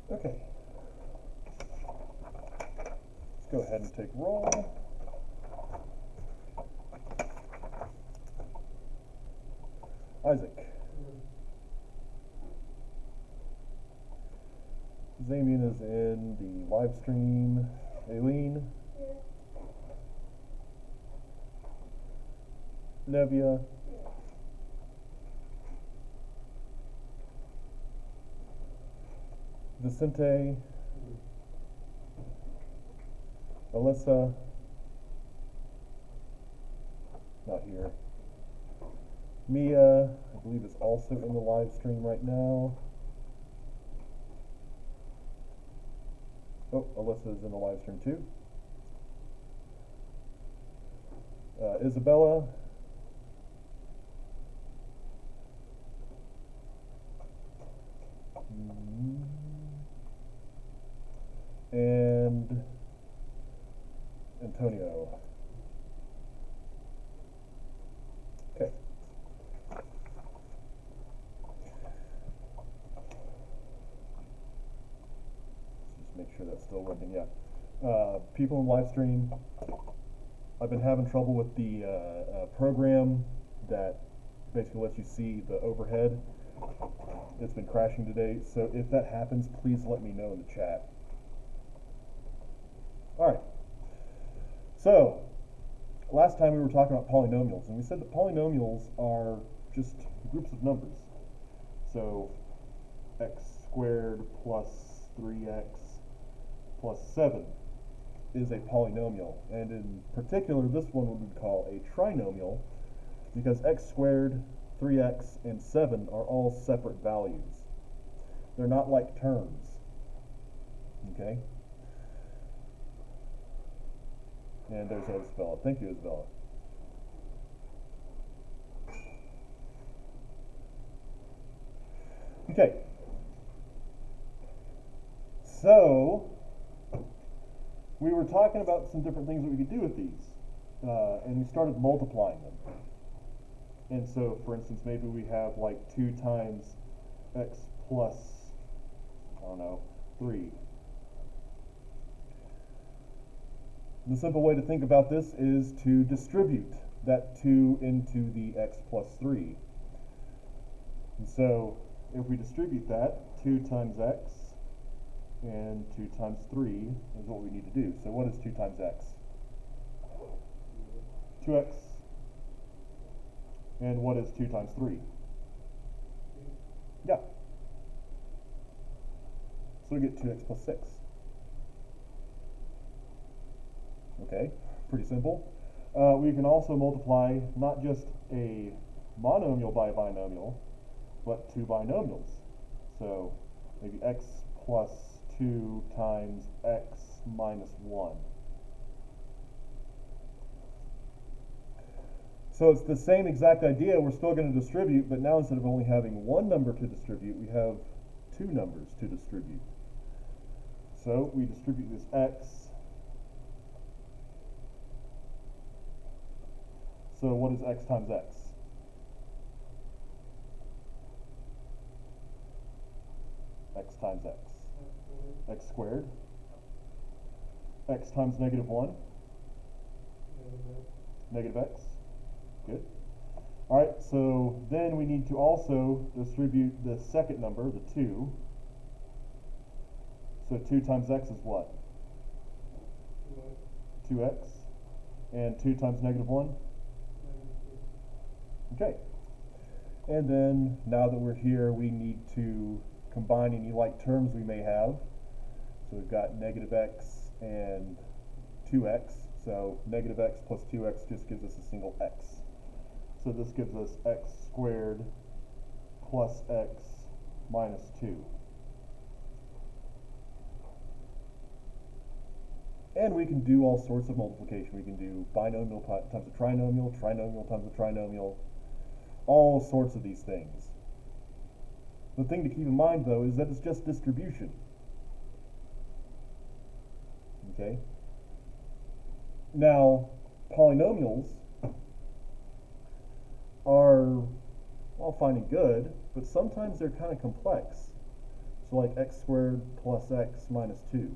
Okay. Let's go ahead and take roll. Isaac. Zamian is in the live stream. Aileen. Nevia. Vicente. Alyssa. Not here. Mia, I believe, is also in the live stream right now. Oh, Alyssa is in the live stream too. Isabella. And Antonio. Okay. Just make sure that's still working. Yeah. People in live stream, I've been having trouble with the program that basically lets you see the overhead. It's been crashing today, so if that happens, please let me know in the chat. Alright, so last time we were talking about polynomials, and we said that polynomials are just groups of numbers. So x squared plus 3x plus 7 is a polynomial, and in particular this one we would call a trinomial because x squared, 3x, and 7 are all separate values. They're not like terms. Okay? And there's Isabella. Thank you, Isabella. Okay. So, we were talking about some different things that we could do with these. And we started multiplying them. And so, for instance, maybe we have like 2 times x plus, I don't know, 3. The simple way to think about this is to distribute that 2 into the x plus 3. And so, if we distribute that, 2 times x and 2 times 3 is what we need to do. So what is 2 times x? 2x. And what is 2 times 3? Yeah. So we get 2x plus 6. Okay, pretty simple. We can also multiply not just a monomial by a binomial, but 2 binomials. So maybe x plus 2 times x minus 1. So it's the same exact idea. We're still going to distribute, but now instead of only having one number to distribute, we have 2 numbers to distribute. So we distribute this x. So what is x times x? X times x. X squared. X times negative 1. Negative x. Good. Alright, so then we need to also distribute the second number, the 2. So 2 times x is what? 2x. And 2 times negative 1? Okay. And then, now that we're here, we need to combine any like terms we may have. So we've got negative x and 2x. So negative x plus 2x just gives us a single x. So this gives us x squared plus x minus 2. And we can do all sorts of multiplication. We can do binomial times a trinomial, trinomial times a trinomial, all sorts of these things. The thing to keep in mind, though, is that it's just distribution. Okay? Now, polynomials are all fine and good, but sometimes they're kind of complex. So like x squared plus x minus 2.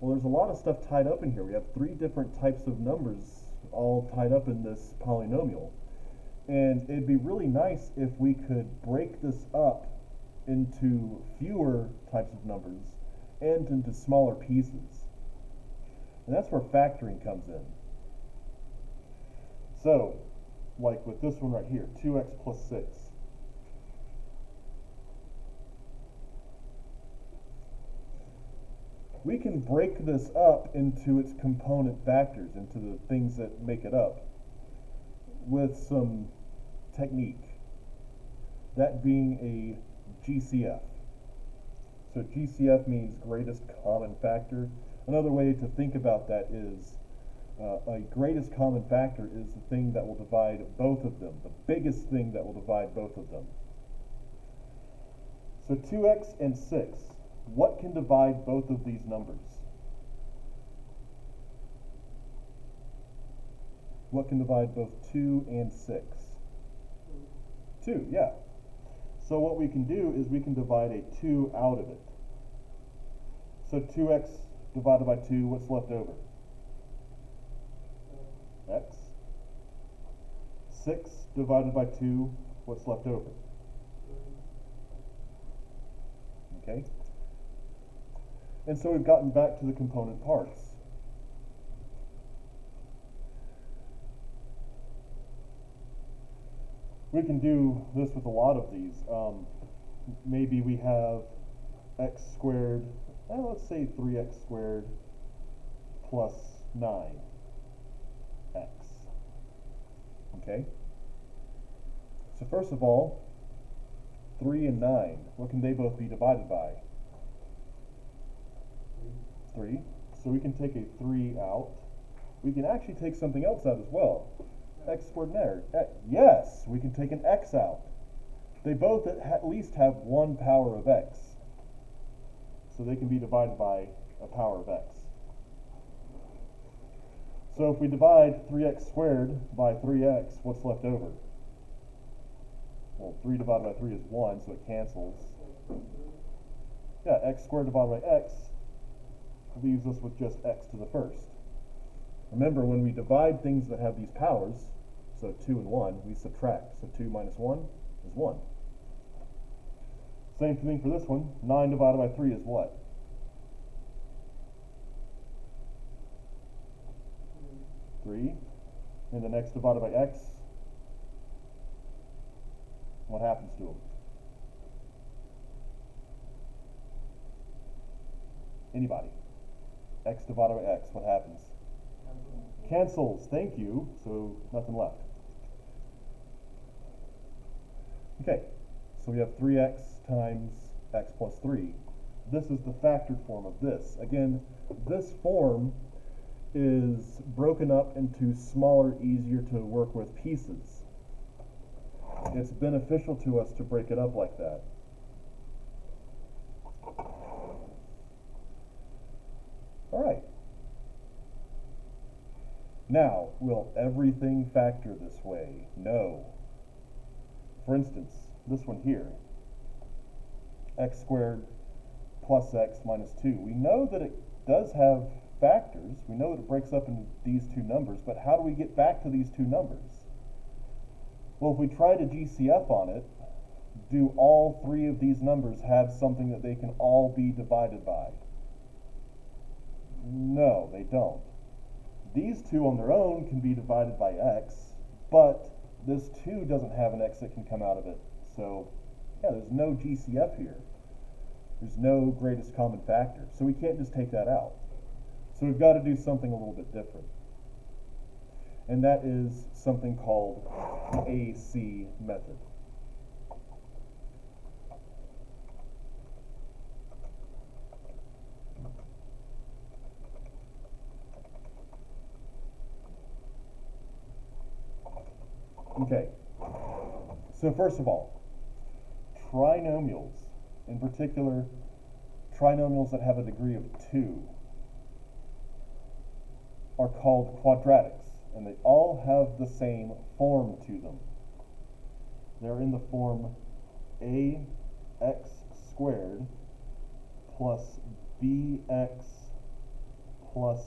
Well, there's a lot of stuff tied up in here. We have 3 different types of numbers all tied up in this polynomial. And it'd be really nice if we could break this up into fewer types of numbers and into smaller pieces. And that's where factoring comes in. So, like with this one right here, 2x plus 6. We can break this up into its component factors, into the things that make it up, with some technique, that being a GCF. So GCF means greatest common factor. Another way to think about that is a greatest common factor is the thing that will divide both of them, the biggest thing that will divide both of them. So 2x and 6, what can divide both of these numbers? What can divide both 2 and 6? 2, yeah. So what we can do is we can divide a 2 out of it. So 2x divided by 2, what's left over? X. 6 divided by 2, what's left over? Okay? And so we've gotten back to the component parts. We can do this with a lot of these. Maybe we have x squared, let's say 3x squared plus 9x. Okay? So first of all, 3 and 9, what can they both be divided by? 3. So we can take a 3 out. We can actually take something else out as well. X squared and yes, we can take an x out. They both at least have one power of x. So they can be divided by a power of x. So if we divide 3x squared by 3x, what's left over? Well, 3 divided by 3 is 1, so it cancels. Yeah, x squared divided by x leaves us with just x to the first. Remember, when we divide things that have these powers, so 2 and 1, we subtract. So 2 minus 1 is 1. Same thing for this one. 9 divided by 3 is what? 3. And then x divided by x, what happens to them? Anybody? X divided by x, what happens? Cancels, thank you, so nothing left. Okay, so we have 3x times x plus 3. This is the factored form of this. Again, this form is broken up into smaller, easier to work with pieces. It's beneficial to us to break it up like that. All right. Now, will everything factor this way? No. For instance, this one here, x squared plus x minus 2. We know that it does have factors. We know that it breaks up into these two numbers, but how do we get back to these two numbers? Well, if we try to GCF on it, do all 3 of these numbers have something that they can all be divided by? No, they don't. These 2 on their own can be divided by x, but this 2 doesn't have an x that can come out of it. So, yeah, there's no GCF here. There's no greatest common factor. So we can't just take that out. So we've got to do something a little bit different. And that is something called the AC method. Okay, so first of all, trinomials, in particular, trinomials that have a degree of 2, are called quadratics, and they all have the same form to them. They're in the form ax squared plus bx plus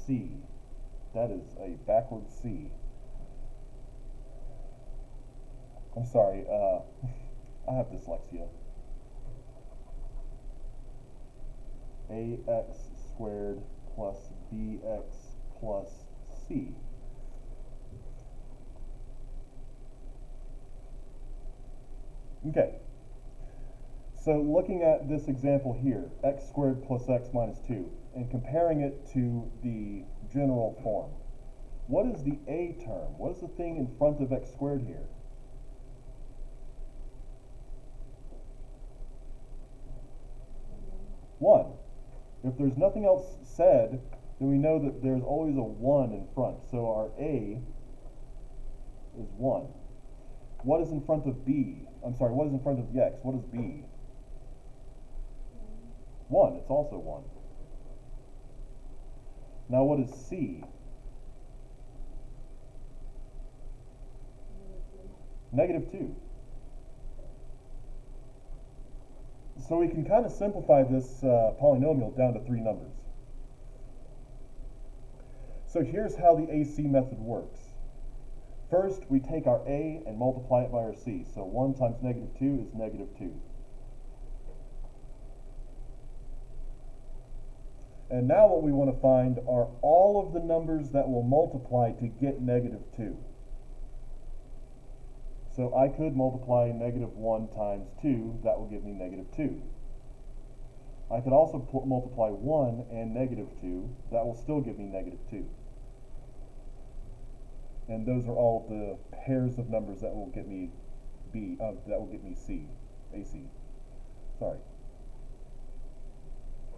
c. That is a backward c. I'm sorry, I have dyslexia. Ax squared plus bx plus c. Okay, so looking at this example here, x squared plus x minus 2, and comparing it to the general form, what is the a term? What is the thing in front of x squared here? 1. If there's nothing else said, then we know that there's always a 1 in front. So our a is 1. What is in front of b? I'm sorry, what is in front of the x? What is b? 1. It's also 1. Now what is c? -2. So we can kind of simplify this polynomial down to 3 numbers. So here's how the AC method works. First, we take our a and multiply it by our c. So 1 times -2 is -2. And now what we want to find are all of the numbers that will multiply to get -2. So I could multiply -1 times 2, that will give me -2. I could also multiply 1 and -2, that will still give me -2. And those are all the pairs of numbers that will get me AC. Sorry.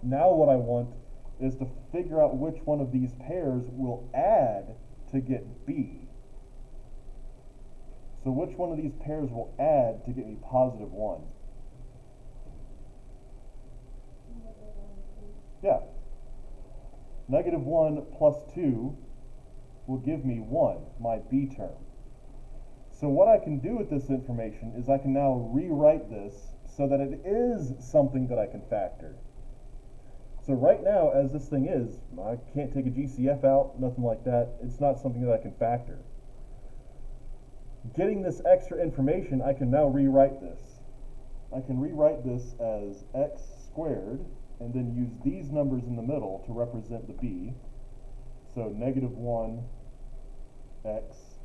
Now what I want is to figure out which one of these pairs will add to get B. So which one of these pairs will add to get me +1? Yeah. -1 plus 2 will give me 1, my B term. So what I can do with this information is I can now rewrite this so that it is something that I can factor. So right now, as this thing is, I can't take a GCF out, nothing like that. It's not something that I can factor. Getting this extra information, I can now rewrite this. I can rewrite this as x squared, and then use these numbers in the middle to represent the b. So -1 x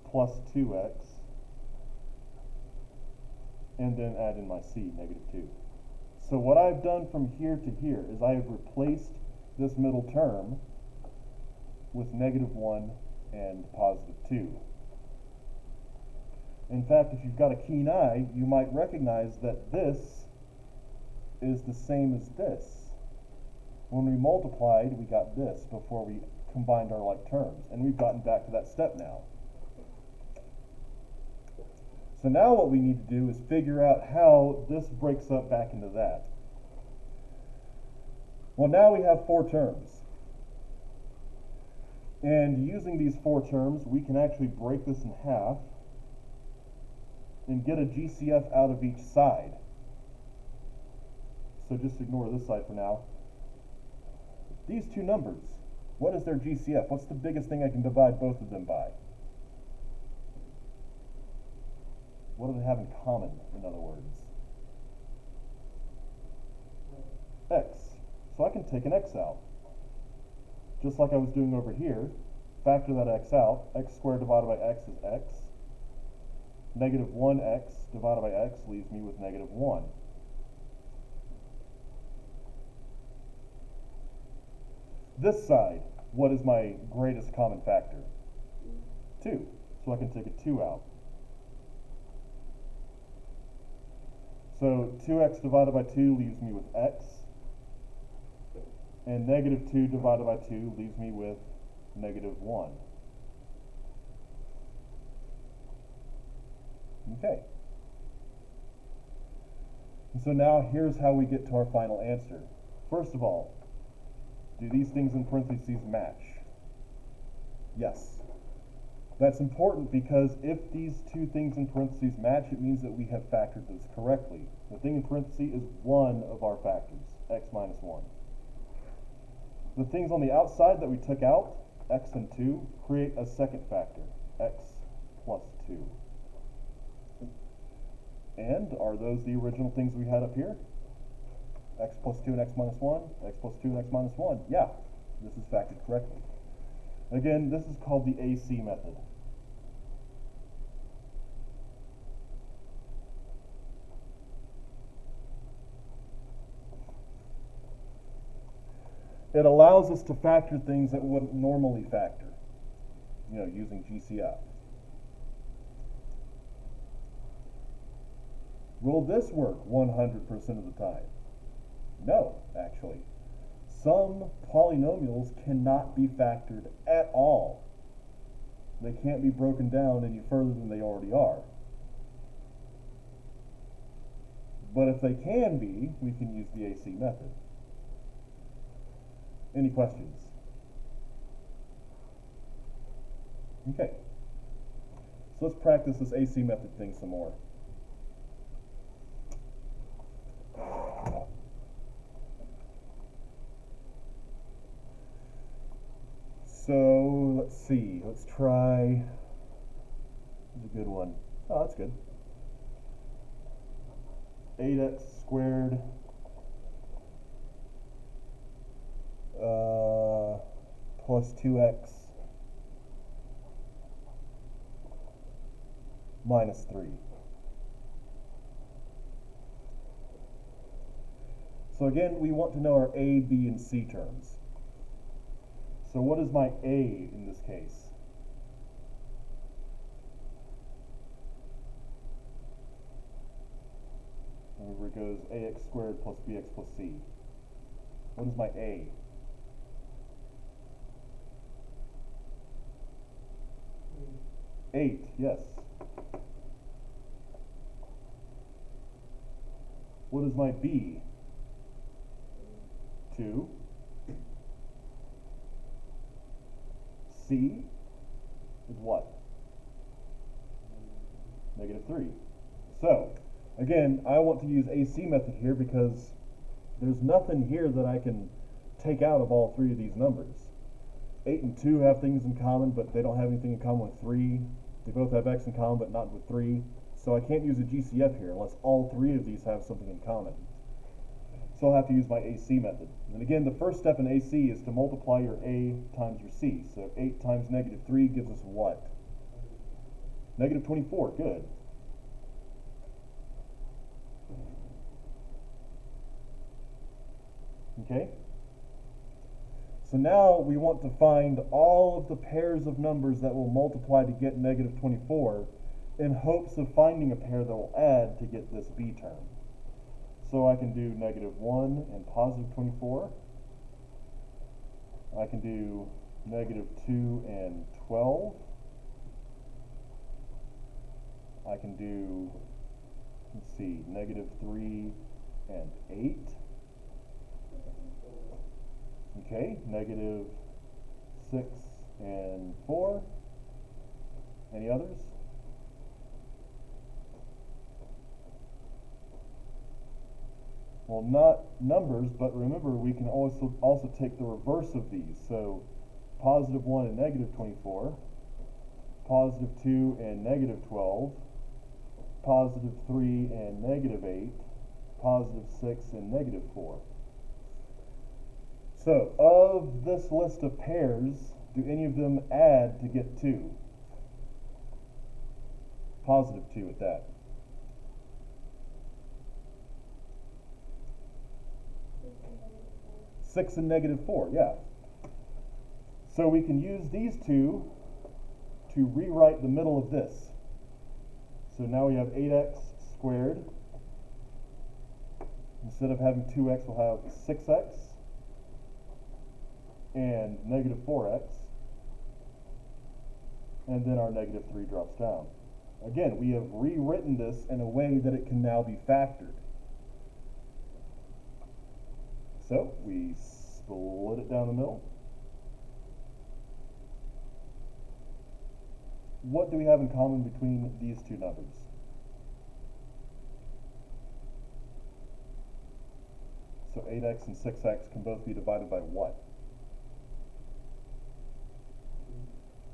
plus 2x, and then add in my c, -2. So what I've done from here to here is I have replaced this middle term with -1 and +2. In fact, if you've got a keen eye, you might recognize that this is the same as this. When we multiplied, we got this before we combined our like terms, and we've gotten back to that step now. So now what we need to do is figure out how this breaks up back into that. Well, now we have 4 terms. And using these 4 terms, we can actually break this in half and get a GCF out of each side. So just ignore this side for now. These 2 numbers, what is their GCF? What's the biggest thing I can divide both of them by? What do they have in common, in other words? X. So I can take an x out. Just like I was doing over here, factor that x out. X squared divided by x is x. -1x divided by x leaves me with -1. This side, what is my greatest common factor? 2. So I can take a 2 out. So 2x divided by 2 leaves me with x, and -2 divided by 2 leaves me with -1. Okay. And so now here's how we get to our final answer. First of all, do these things in parentheses match? Yes. That's important because if these two things in parentheses match, it means that we have factored this correctly. The thing in parentheses is one of our factors, x minus 1. The things on the outside that we took out, x and 2, create a second factor, x plus 2. And are those the original things we had up here? X plus 2 and x minus 1, x plus 2 and x minus 1. Yeah, this is factored correctly. Again, this is called the AC method. It allows us to factor things that we wouldn't normally factor, using GCF. Will this work 100% of the time? No, actually. Some polynomials cannot be factored at all. They can't be broken down any further than they already are. But if they can be, we can use the AC method. Any questions? Okay. So let's practice this AC method thing some more. So let's see, let's try, this is a good one. Oh, that's good. 8x squared plus 2x minus 3. So again, we want to know our A, B, and C terms. So what is my A in this case? Remember, it goes ax squared plus bx plus c. What is my A? 8, yes. What is my B? 2. C is what? Negative 3. So, again, I want to use AC method here because there's nothing here that I can take out of all three of these numbers. 8 and 2 have things in common, but they don't have anything in common with 3. They both have x in common, but not with 3. So I can't use a GCF here unless all three of these have something in common. So I'll have to use my AC method. And again, the first step in AC is to multiply your A times your C. So 8 times negative 3 gives us what? Negative 24, good. Okay? So now we want to find all of the pairs of numbers that will multiply to get negative 24 in hopes of finding a pair that will add to get this B term. So I can do negative 1 and positive 24. I can do negative 2 and 12. I can do, let's see, negative 3 and 8. Okay, negative 6 and 4. Any others? Well, not numbers, but remember we can also take the reverse of these. So positive 1 and negative 24, positive 2 and negative 12, positive 3 and negative 8, positive 6 and negative 4. So of this list of pairs, do any of them add to get 2? Positive 2 at that. 6 and negative 4, yeah. So we can use these two to rewrite the middle of this. So now we have 8x squared. Instead of having 2x, we'll have 6x and negative 4x. And then our negative 3 drops down. Again, we have rewritten this in a way that it can now be factored. So we split it down the middle. what do we have in common between these two numbers? So 8x and 6x can both be divided by what?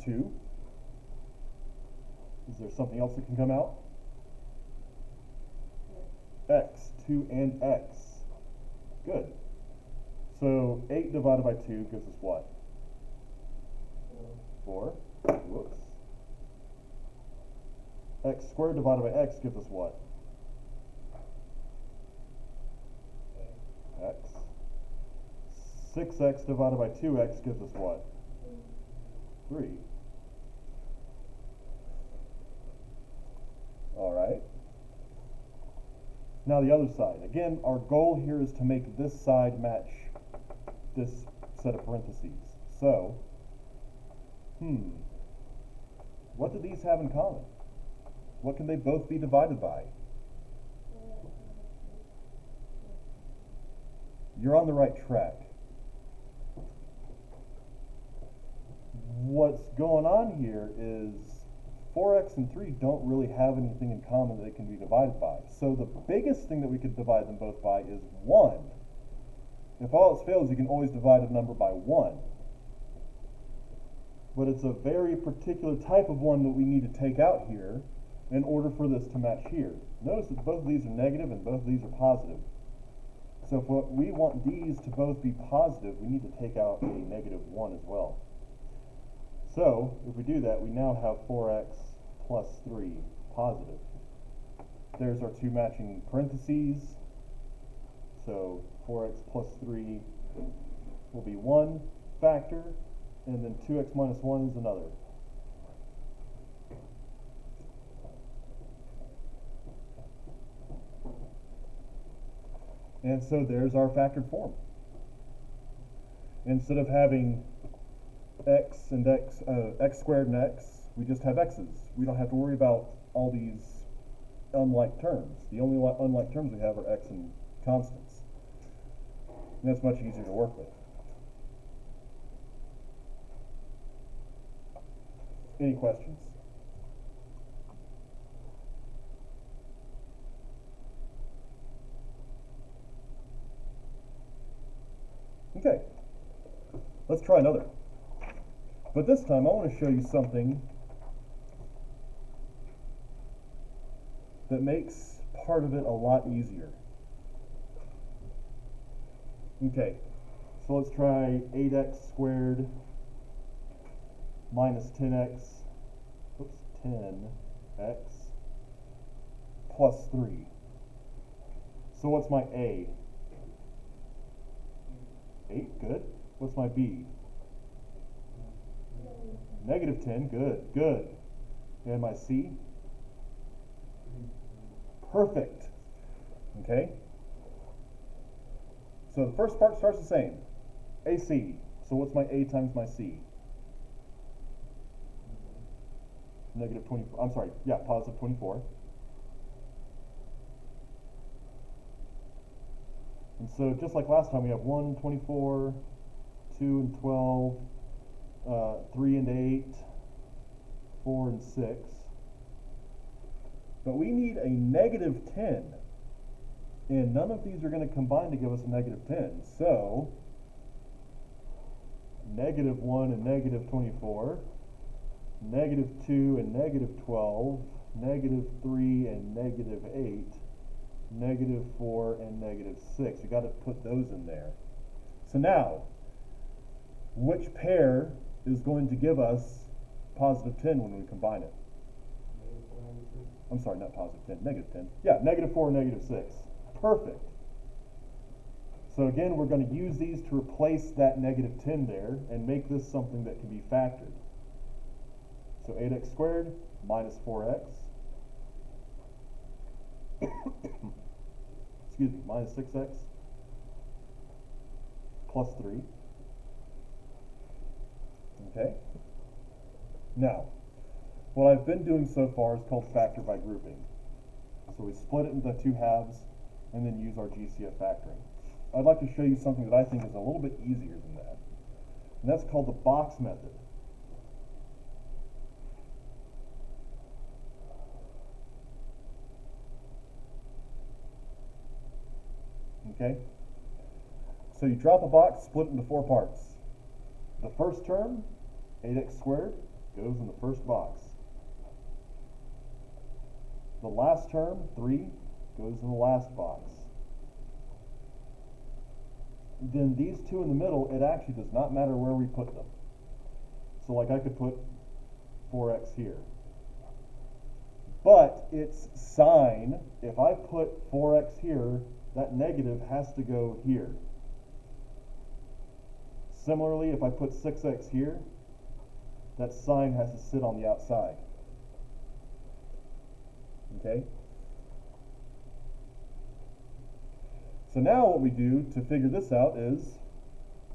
2. Is there something else that can come out? X, 2 and x. Good. So 8 divided by 2 gives us what? 4. Whoops. X squared divided by x gives us what? X. 6x divided by 2x gives us what? 3. All right. Now the other side. Again, our goal here is to make this side match this set of parentheses. So, what do these have in common? What can they both be divided by? You're on the right track. What's going on here is 4x and 3 don't really have anything in common that they can be divided by. So the biggest thing that we could divide them both by is 1. If all else fails, you can always divide a number by 1. But it's a very particular type of 1 that we need to take out here in order for this to match here. Notice that both of these are negative and both of these are positive. So if we want these to both be positive, we need to take out a negative 1 as well. So if we do that, we now have 4x plus 3 positive. There's our two matching parentheses. So 4x plus 3 will be one factor, and then 2x minus 1 is another. And so there's our factored form. Instead of having x and x squared and x, we just have x's. We don't have to worry about all these unlike terms. The only unlike terms we have are x and constants. And that's much easier to work with. Any questions? Okay, let's try another. But this time I want to show you something that makes part of it a lot easier. Okay, so let's try 8x squared minus 10x plus 3. So what's my A? 8, good. What's my B? Negative 10, good, good. And my C? Perfect. Okay? So the first part starts the same. AC. So what's my A times my C? Negative 24, I'm sorry, yeah, positive 24. And so just like last time, we have 1, 24, 2 and 12, 3 and 8, 4 and 6. But we need a negative 10. And none of these are going to combine to give us a negative 10. So, negative 1 and negative 24, negative 2 and negative 12, negative 3 and negative 8, negative 4 and negative 6. You got to put those in there. So now, which pair is going to give us positive 10 when we combine it? I'm sorry, not positive 10, negative 10. Yeah, negative 4 and negative 6. Perfect. So again, we're going to use these to replace that negative 10 there and make this something that can be factored. So 8x squared minus 4x. Excuse me, minus 6x plus 3. Okay? Now, what I've been doing so far is called factor by grouping. So we split it into two halves and then use our GCF factoring. I'd like to show you something that I think is a little bit easier than that. And that's called the box method. Okay? So you drop a box, split it into 4 parts. The first term, 8x squared, goes in the first box. The last term, 3, goes in the last box. Then these two in the middle, it actually does not matter where we put them. So like I could put 4x here. But its sign, if I put 4x here, that negative has to go here. Similarly, if I put 6x here, that sign has to sit on the outside. Okay? So now what we do to figure this out is,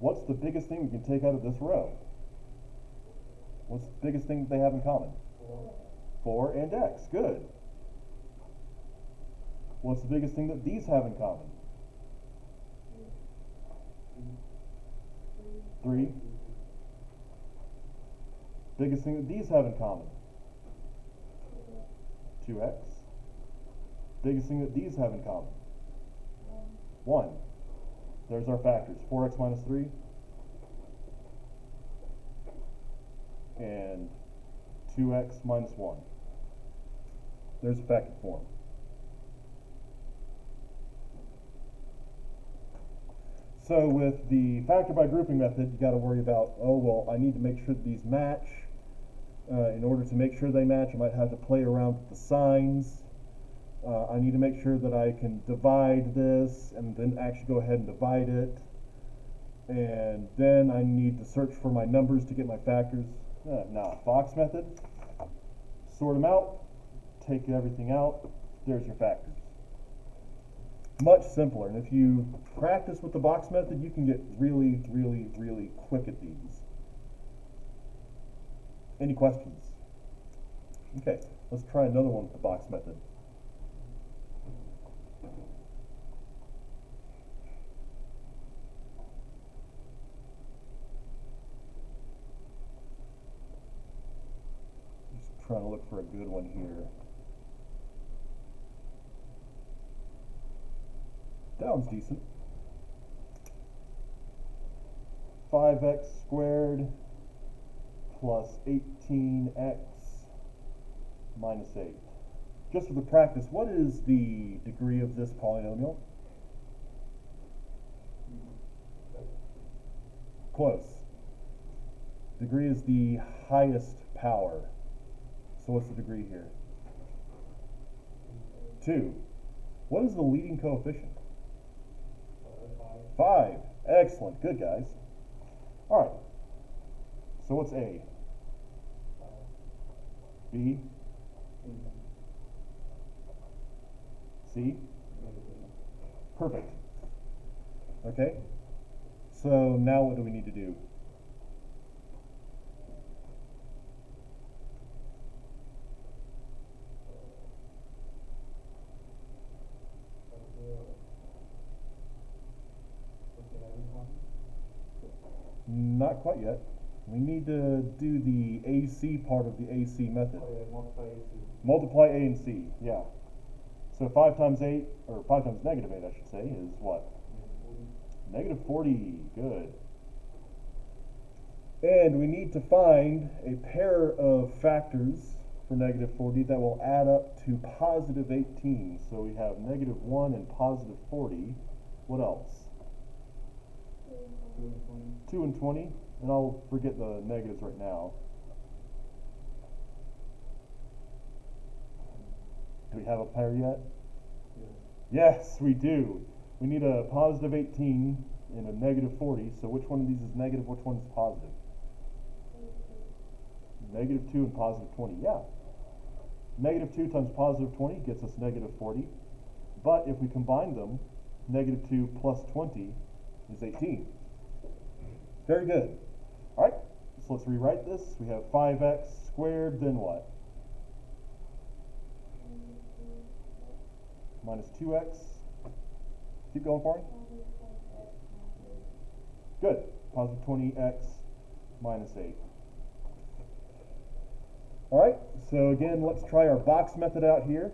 what's the biggest thing we can take out of this row? What's the biggest thing that they have in common? 4 and x. Good. What's the biggest thing that these have in common? 3. Biggest thing that these have in common? 2x. Biggest thing that these have in common? 1. There's our factors. 4x minus 3 and 2x minus 1. There's a factor form. So with the factor by grouping method, you got to worry about, oh, well, I need to make sure that these match. In order to make sure they match, I might have to play around with the signs. I need to make sure that I can divide this and then actually go ahead and divide it. And then I need to search for my numbers to get my factors. Box method. Sort them out. Take everything out. There's your factors. Much simpler. And if you practice with the box method, you can get really, really, really quick at these. Any questions? Okay, let's try another one with the box method. Just trying to look for a good one here. That one's decent. 5x squared plus 18x minus 8. Just for the practice, what is the degree of this polynomial? Close. Degree is the highest power. So what's the degree here? 2. What is the leading coefficient? 5. Excellent. Good, guys. All right. So what's A? B? C? Perfect. Okay. So now what do we need to do? Not quite yet. We need to do the AC part of the AC method. Oh, yeah, multiply AC. Multiply A and C, yeah. So 5 times 8, or 5 times negative 8, I should say, is what? Negative 40, good. And we need to find a pair of factors for negative 40 that will add up to positive 18. So we have negative 1 and positive 40. What else? 2 and 20. 2 and 20, and I'll forget the negatives right now. Do we have a pair yet? Yeah. Yes, we do. We need a positive 18 and a negative 40, so which one of these is negative, which one is positive? Negative 2 and positive 20, yeah. Negative 2 times positive 20 gets us negative 40, but if we combine them, negative 2 plus 20 is 18. Very good. All right, so let's rewrite this. We have 5x squared, then what? Minus 2x. Keep going for me. Good. Positive 20x minus 8. All right, so again, let's try our box method out here.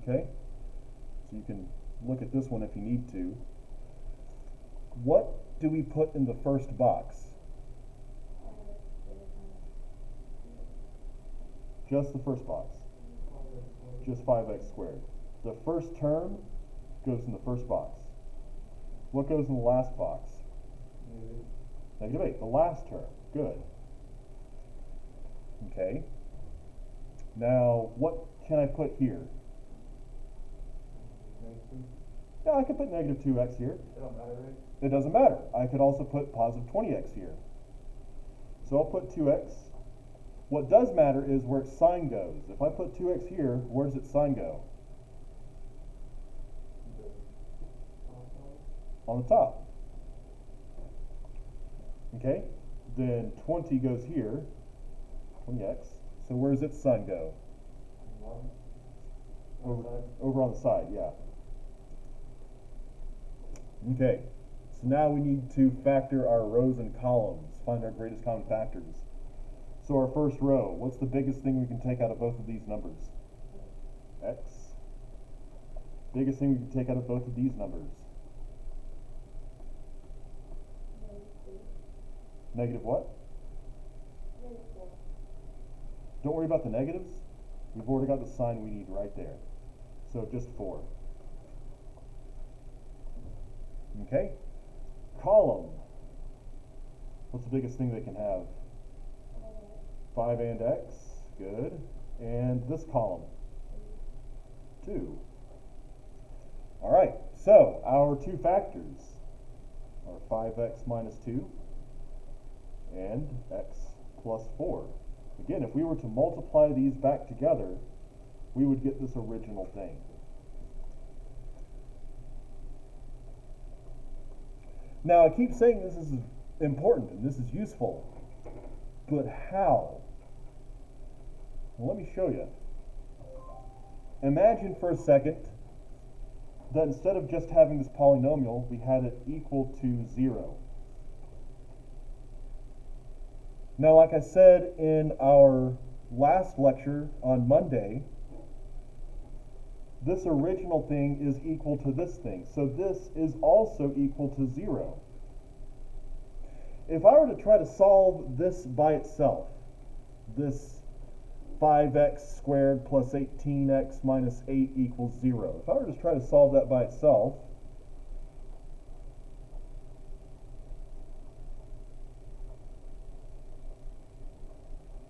Okay? So you can look at this one if you need to. What do we put in the first box? Just the first box. Just 5x squared. The first term goes in the first box. What goes in the last box? -8, the last term. Good. Okay. Now, what can I put here? Yeah, I could put -2x here. It don't matter, right? It doesn't matter. I could also put positive 20x here. So I'll put 2x. What does matter is where its sign goes. If I put 2x here, where does its sign go? On the top. Okay? Then 20 goes here, 20x. So where does its sign go? Over on the side, yeah. Okay, so now we need to factor our rows and columns, find our greatest common factors. So our first row, what's the biggest thing we can take out of both of these numbers? X. Biggest thing we can take out of both of these numbers? Negative what? Don't worry about the negatives. We've already got the sign we need right there. So just 4. Okay? Column. What's the biggest thing they can have? 5 and x. Good. And this column? 2. All right. So our two factors are 5x minus 2 and x plus 4. Again, if we were to multiply these back together, we would get this original thing. Now, I keep saying this is important and this is useful, but how? Well, let me show you. Imagine for a second that instead of just having this polynomial, we had it equal to 0. Now, like I said in our last lecture on Monday, this original thing is equal to this thing. So this is also equal to 0. If I were to try to solve this by itself, this 5x squared plus 18x minus 8 equals 0. If I were to try to solve that by itself,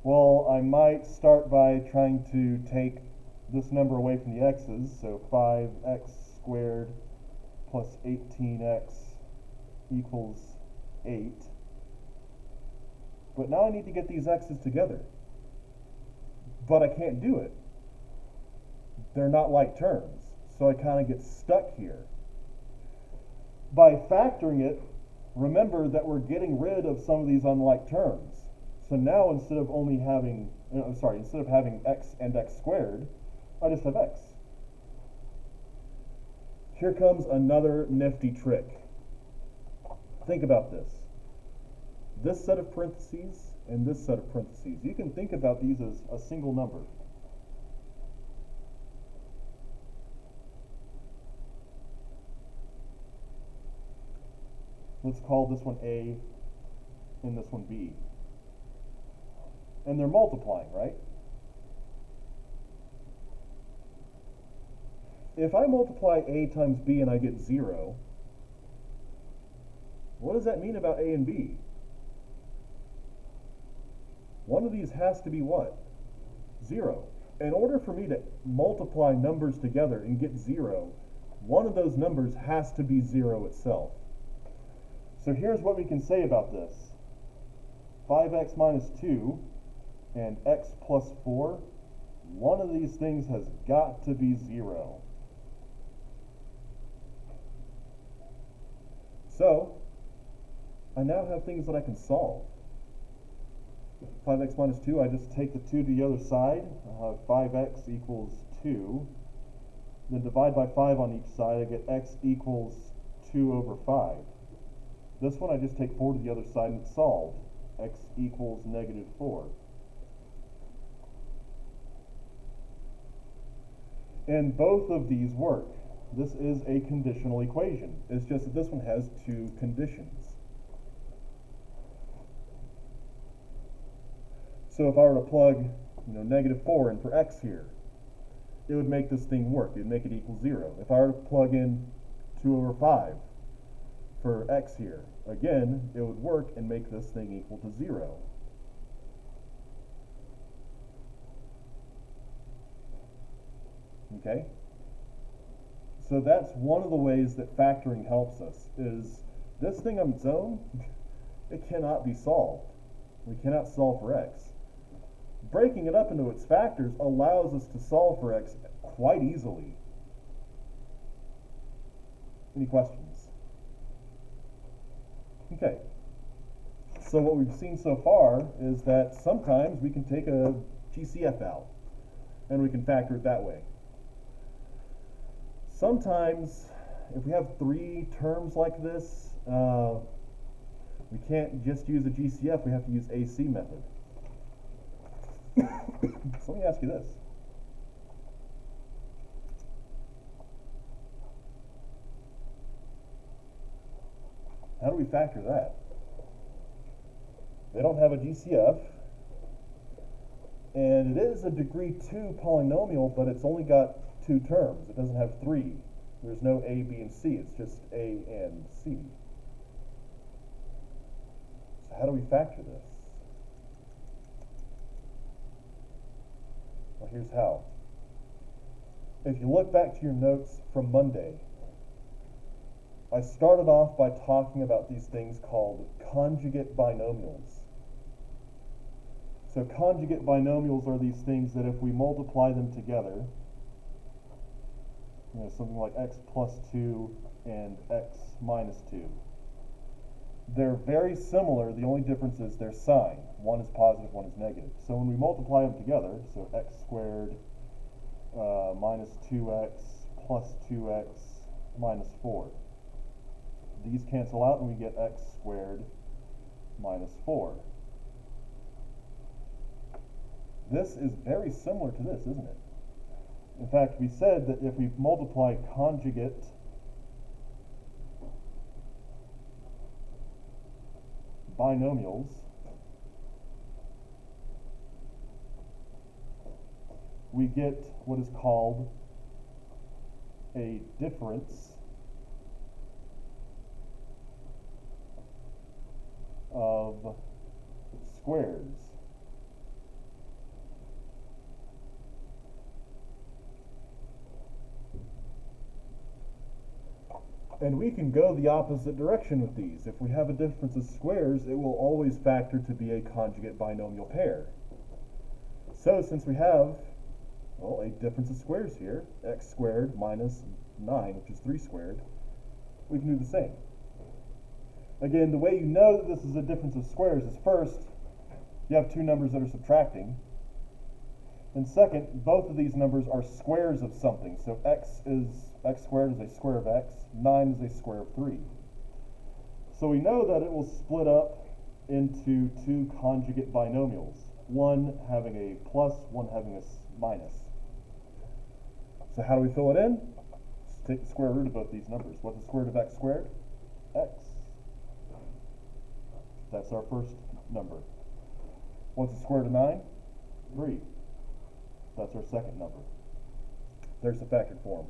well, I might start by trying to take this number away from the x's, so 5x squared plus 18x equals 8. But now I need to get these x's together. But I can't do it. They're not like terms, so I kind of get stuck here. By factoring it, remember that we're getting rid of some of these unlike terms. So now instead of instead of having x and x squared, I just have x. Here comes another nifty trick. Think about this. This set of parentheses and this set of parentheses. You can think about these as a single number. Let's call this one A and this one B. And they're multiplying, right? If I multiply A times B and I get 0, what does that mean about A and B? One of these has to be what? 0. In order for me to multiply numbers together and get 0, one of those numbers has to be 0 itself. So here's what we can say about this. 5x minus 2 and x plus 4, one of these things has got to be 0. So, I now have things that I can solve. 5x minus 2, I just take the 2 to the other side. I'll have 5x equals 2. Then divide by 5 on each side, I get x equals 2 over 5. This one I just take 4 to the other side and it's solved. X equals negative 4. And both of these work. This is a conditional equation. It's just that this one has two conditions. So if I were to plug, -4 in for x here, it would make this thing work. It would make it equal 0. If I were to plug in 2/5 for x here, again, it would work and make this thing equal to 0. Okay? So that's one of the ways that factoring helps us, is this thing on its own, it cannot be solved. We cannot solve for x. Breaking it up into its factors allows us to solve for x quite easily. Any questions? Okay. So what we've seen so far is that sometimes we can take a GCF out and we can factor it that way. Sometimes, if we have three terms like this, we can't just use a GCF, we have to use AC method. So let me ask you this. How do we factor that? They don't have a GCF, and it is a degree 2 polynomial, but it's only got two terms. It doesn't have three. There's no A, B, and C. It's just A and C. So how do we factor this? Well, here's how. If you look back to your notes from Monday, I started off by talking about these things called conjugate binomials. So conjugate binomials are these things that if we multiply them together, something like x plus 2 and x minus 2. They're very similar. The only difference is their sign. One is positive, one is negative. So when we multiply them together, so x squared minus 2x plus 2x minus 4. These cancel out and we get x squared minus 4. This is very similar to this, isn't it? In fact, we said that if we multiply conjugate binomials, we get what is called a difference of squares. And we can go the opposite direction with these. If we have a difference of squares, it will always factor to be a conjugate binomial pair. So since we have, a difference of squares here, x squared minus 9, which is 3 squared, we can do the same. Again, the way you know that this is a difference of squares is first, you have two numbers that are subtracting. And second, both of these numbers are squares of something. So x squared is a square of x, 9 is a square of 3. So we know that it will split up into two conjugate binomials, one having a plus, one having a minus. So how do we fill it in? Just take the square root of both these numbers. What's the square root of x squared? X. That's our first number. What's the square root of 9? 3. That's our second number. There's the factored form.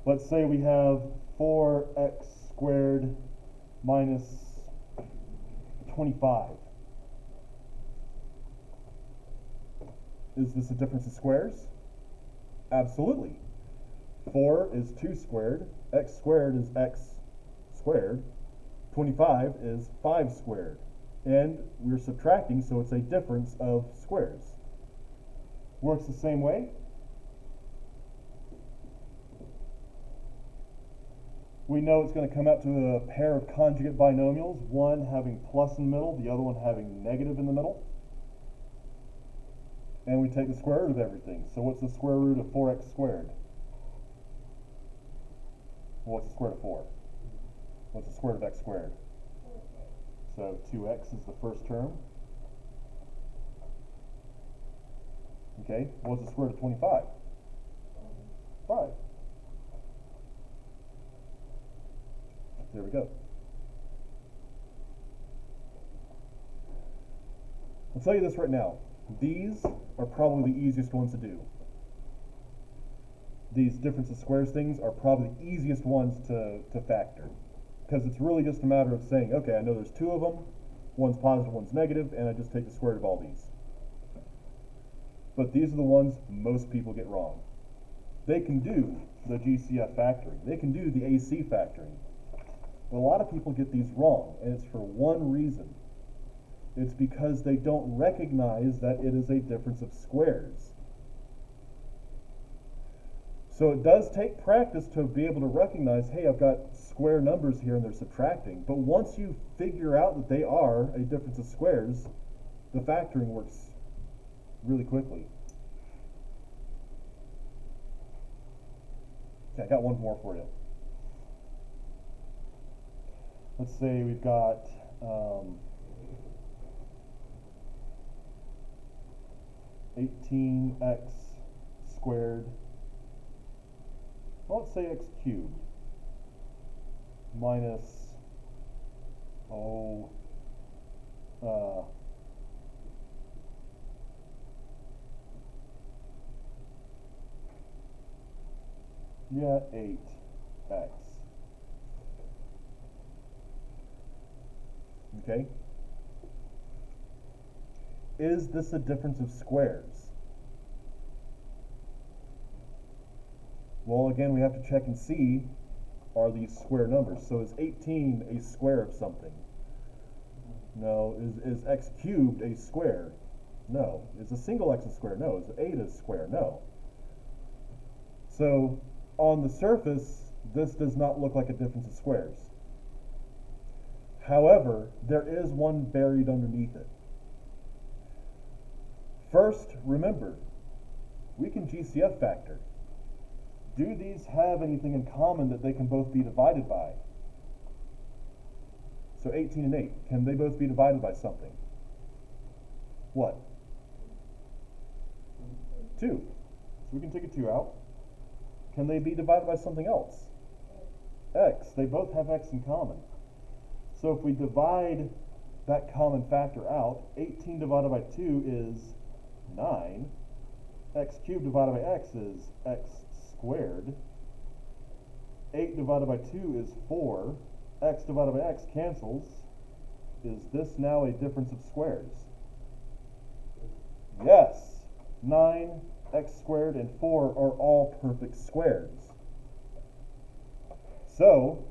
Let's say we have 4x squared minus 25. Is this a difference of squares? Absolutely. 4 is 2 squared, x squared is x squared, 25 is 5 squared. And we're subtracting, so it's a difference of squares. Works the same way. We know it's going to come out to a pair of conjugate binomials, one having plus in the middle, the other one having negative in the middle. And we take the square root of everything. So what's the square root of 4x squared? Well, what's the square root of 4? What's the square root of x squared? So 2x is the first term. Okay, what's the square root of 25? 5. There we go. I'll tell you this right now. These are probably the easiest ones to do. These difference of squares things are probably the easiest ones to factor. Because it's really just a matter of saying, okay, I know there's two of them. One's positive, one's negative, and I just take the square root of all these. But these are the ones most people get wrong. They can do the GCF factoring. They can do the AC factoring. But a lot of people get these wrong, and it's for one reason. It's because they don't recognize that it is a difference of squares. So it does take practice to be able to recognize, hey, I've got square numbers here and they're subtracting. But once you figure out that they are a difference of squares, the factoring works really quickly. Okay, I got one more for you. Let's say we've got 18x squared, well, let's say x cubed, minus, yeah, 8x. Okay? Is this a difference of squares? Well, again, we have to check and see, are these square numbers? So is 18 a square of something? No. Is x cubed a square? No. Is a single x a square? No. Is 8 a square? No. So on the surface, this does not look like a difference of squares. However, there is one buried underneath it. First, remember, we can GCF factor. Do these have anything in common that they can both be divided by? So 18 and 8, can they both be divided by something? What? 2. So we can take a 2 out. Can they be divided by something else? X. They both have x in common. So if we divide that common factor out, 18 divided by 2 is 9. X cubed divided by x is x squared. 8 divided by 2 is 4. X divided by x cancels. Is this now a difference of squares? Yes. 9, x squared, and 4 are all perfect squares. So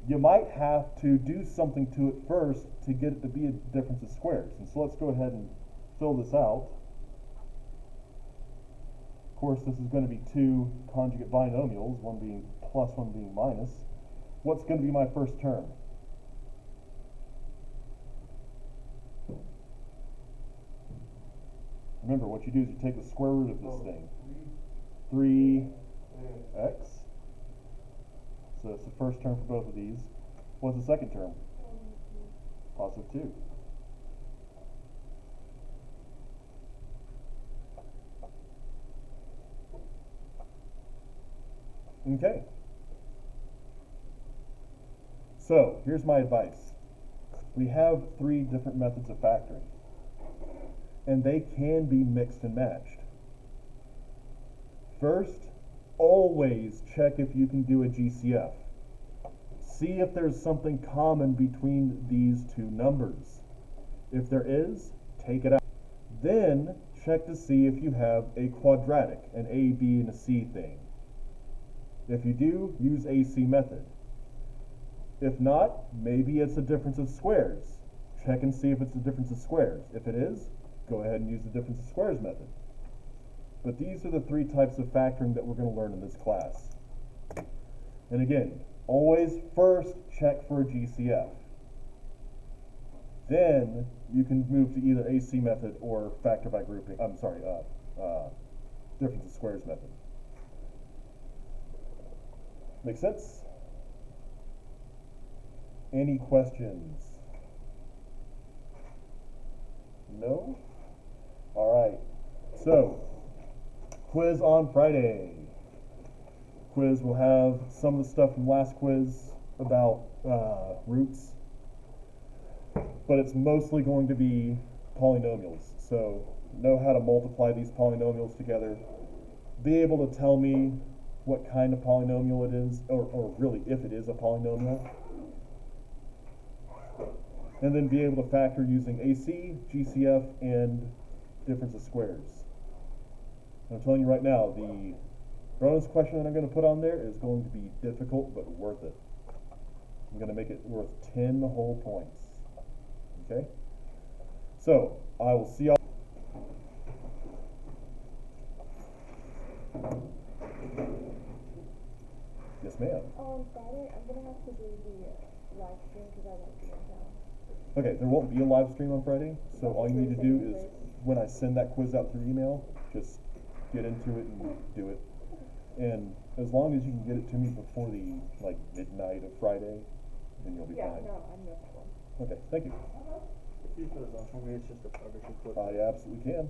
you might have to do something to it first to get it to be a difference of squares. And so let's go ahead and fill this out. Of course, this is going to be two conjugate binomials, one being plus, one being minus. What's going to be my first term? Remember, what you do is you take the square root of this thing. 3x. So that's the first term for both of these. What's the second term? Positive 2. Okay. So here's my advice. We have 3 different methods of factoring, and they can be mixed and matched. First, always check if you can do a GCF. See if there's something common between these two numbers. If there is, take it out. Then check to see if you have a quadratic, an A, B, and a C thing. If you do, use AC method. If not, maybe it's a difference of squares. Check and see if it's a difference of squares. If it is, go ahead and use the difference of squares method. But these are the 3 types of factoring that we're going to learn in this class. And again, always first check for a GCF. Then you can move to either AC method or factor by grouping. Difference of squares method. Make sense? Any questions? No? All right. So quiz on Friday. Quiz will have some of the stuff from last quiz about roots, but it's mostly going to be polynomials. So know how to multiply these polynomials together, be able to tell me what kind of polynomial it is, or really if it is a polynomial, and then be able to factor using AC, GCF, and difference of squares. I'm telling you right now, the bonus question that I'm going to put on there is going to be difficult but worth it. I'm going to make it worth 10 whole points. Okay? So, I will see y'all. Yes, ma'am. On Friday, I'm gonna have to do the live stream because I won't be in town. Okay, there won't be a live stream on Friday, so all you need to do is, when I send that quiz out through email, just get into it and do it. And as long as you can get it to me before the, like, midnight of Friday, then you'll be Yeah, fine. no, I'm no problem. Okay, thank you. If you put it on for me, it's just a publishing clip. I absolutely can.